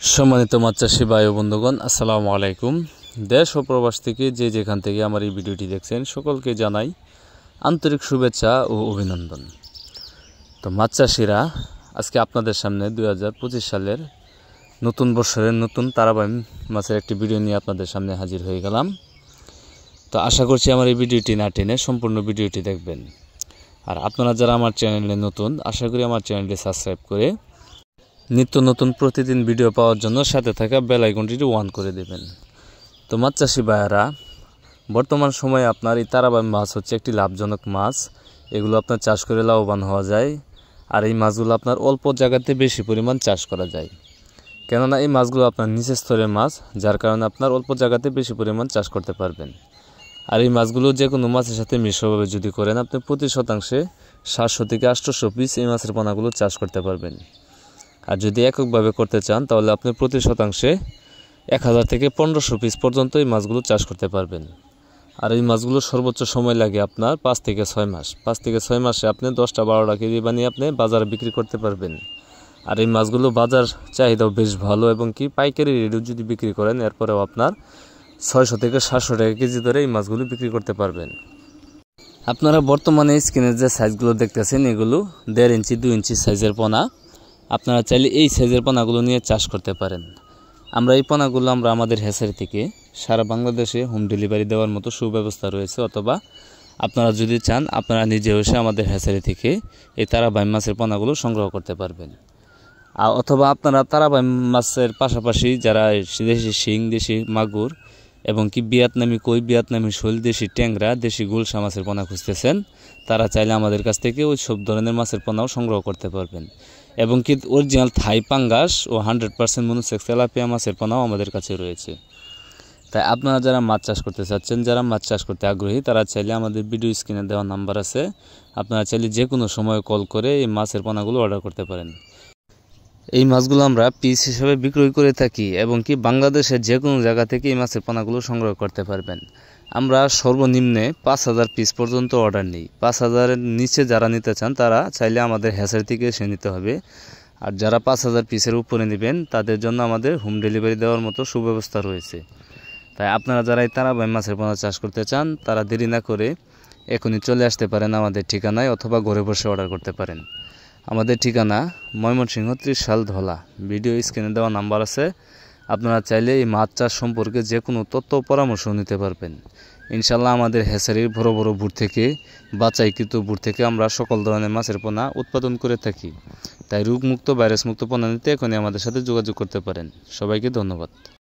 সম্মানিত মাছ চাষী ভাই ও বন্ধুগণ, আসসালামু আলাইকুম। দেশ ও প্রবাস থেকে যে যেখান থেকে আমার এই ভিডিওটি দেখছেন সকলকে জানাই আন্তরিক শুভেচ্ছা ও অভিনন্দন। তো মাছ চাষিরা, আজকে আপনাদের সামনে 2025 সালের নতুন বছরের নতুন তারাবাইম মাছের একটি ভিডিও নিয়ে আপনাদের সামনে হাজির হয়ে গেলাম। তো আশা করছি আমার এই ভিডিওটি না টেনে সম্পূর্ণ ভিডিওটি দেখবেন। আর আপনারা যারা আমার চ্যানেলে নতুন, আশা করি আমার চ্যানেলটি সাবস্ক্রাইব করে নিত্য নতুন প্রতিদিন ভিডিও পাওয়ার জন্য সাথে থাকা বেল আইকনটি অন করে দেবেন। তো মাছ চাষি ভাইয়ারা, বর্তমান সময়ে আপনার এই তারাবাইম মাছ হচ্ছে একটি লাভজনক মাছ। এগুলো আপনার চাষ করে লাভবান হওয়া যায়। আর এই মাছগুলো আপনার অল্প জায়গাতে বেশি পরিমাণ চাষ করা যায়, কেননা এই মাছগুলো আপনার নিচের স্তরের মাছ, যার কারণে আপনার অল্প জায়গাতে বেশি পরিমাণ চাষ করতে পারবেন। আর এই মাছগুলো যে কোনো মাছের সাথে মিশ্রভাবে যদি করেন, আপনি প্রতি শতাংশে 700 থেকে 800 পিস এই মাছের পোনাগুলো চাষ করতে পারবেন। আর যদি এককভাবে করতে চান, তাহলে আপনি প্রতি শতাংশে 1000 থেকে 1500 পিস পর্যন্ত এই মাছগুলো চাষ করতে পারবেন। আর এই মাছগুলো সর্বোচ্চ সময় লাগে আপনার 5 থেকে 6 মাস। 5 থেকে 6 মাসে আপনি 10টা 12টা কেজি বানিয়ে আপনি বাজারে বিক্রি করতে পারবেন। আর এই মাছগুলো বাজার চাহিদাও বেশ ভালো, এবং কি পাইকারি রেটেও যদি বিক্রি করেন, এরপরেও আপনার 600 থেকে 700 টাকা কেজি ধরে এই মাছগুলো বিক্রি করতে পারবেন। আপনারা বর্তমানে স্ক্রিনের যে সাইজগুলো দেখতেছেন, এগুলো 1.5 ইঞ্চি 2 ইঞ্চি সাইজের পোনা। আপনারা চাইলে এই সাইজের পোনাগুলো নিয়ে চাষ করতে পারেন। এই পোনাগুলো আমরা আমাদের হ্যাচারি থেকে সারা বাংলাদেশে হোম ডেলিভারি দেওয়ার মতো সুব্যবস্থা রয়েছে, অথবা আপনারা যদি চান আপনারা নিজে এসে আমাদের হ্যাচারি থেকে এই তারাবাইম মাছের পোনাগুলো সংগ্রহ করতে পারবেন। অথবা আপনারা তারাবাইম মাছের পাশাপাশি যারা দেশি শিং, দেশি মাগুর এবং কি ভিয়েতনামি কই, ভিয়েতনামি শোল, দেশি ট্যাংরা, দেশি গুলশা মাছের পোনা খুঁজতেছেন, তারা চাইলে আমাদের কাছ থেকে ওই সব ধরনের মাছের পোনাও সংগ্রহ করতে পারবেন। এবং কি অরিজিনাল থাই পাঙ্গাস ও 100% মনোসেক্স তেলাপিয়া মাছের পোনাও আমাদের কাছে রয়েছে। তাই আপনারা যারা মাছ চাষ করতে চাচ্ছেন, যারা মাছ চাষ করতে আগ্রহী, তারা চাইলে আমাদের ভিডিও স্ক্রিনে দেওয়া নাম্বার আছে, আপনারা চাইলে যে কোনো সময় কল করে এই মাছের পোনাগুলো অর্ডার করতে পারেন। এই মাছগুলো আমরা পিস হিসেবে বিক্রয় করে থাকি, এবং কি বাংলাদেশের যে কোনো জায়গা থেকে এই মাছের পোনাগুলো সংগ্রহ করতে পারবেন। আমরা সর্বনিম্নে 5000 পিস পর্যন্ত অর্ডার নিই। 5000-এর নিচে যারা নিতে চান, তারা চাইলে আমাদের হ্যাচারি থেকে এসে নিতে হবে। আর যারা 5000 পিসের উপরে নেবেন, তাদের জন্য আমাদের হোম ডেলিভারি দেওয়ার মতো সুব্যবস্থা রয়েছে। তাই আপনারা যারা এই তারাবাইম মাছের পোনা চাষ করতে চান, তারা দেরি না করে এখনই চলে আসতে পারেন আমাদের ঠিকানায়, অথবা ঘরে বসে অর্ডার করতে পারেন। আমাদের ঠিকানা ময়মনসিংহ 30 শাল ধলা। ভিডিও স্ক্রিনে দেওয়া নাম্বার আছে। আপনারা চাইলে এই মাছ চাষ সম্পর্কে যে কোনো তথ্য পরামর্শ নিতে পারবেন। ইনশাল্লাহ আমাদের হ্যাচারির বড় বড় বুট থেকে, বাছাইকৃত বুট থেকে আমরা সকল ধরনের মাছের পোনা উৎপাদন করে থাকি। তাই রোগমুক্ত, ভাইরাসমুক্ত পোনা নিতে এখনই আমাদের সাথে যোগাযোগ করতে পারেন। সবাইকে ধন্যবাদ।